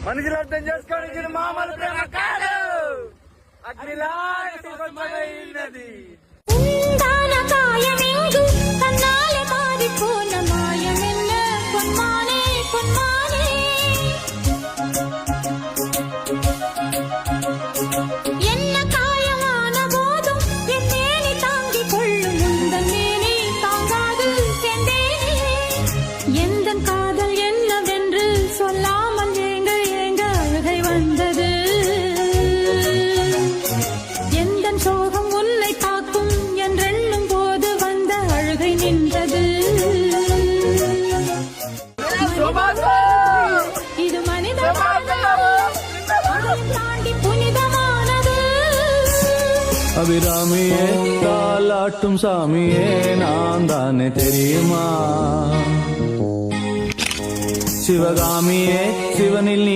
మనుషులు అర్థం చేసుకోవడానికి మామూలు ప్రేమ కాదు, అగ్నిలాంటి ఉన్నది. இது மனித தாண்டி புனிதமானது. அபிராமியே தாலாட்டும் சாமியே நான் தானே தெரியுமா? சிவகாமியே சிவனில்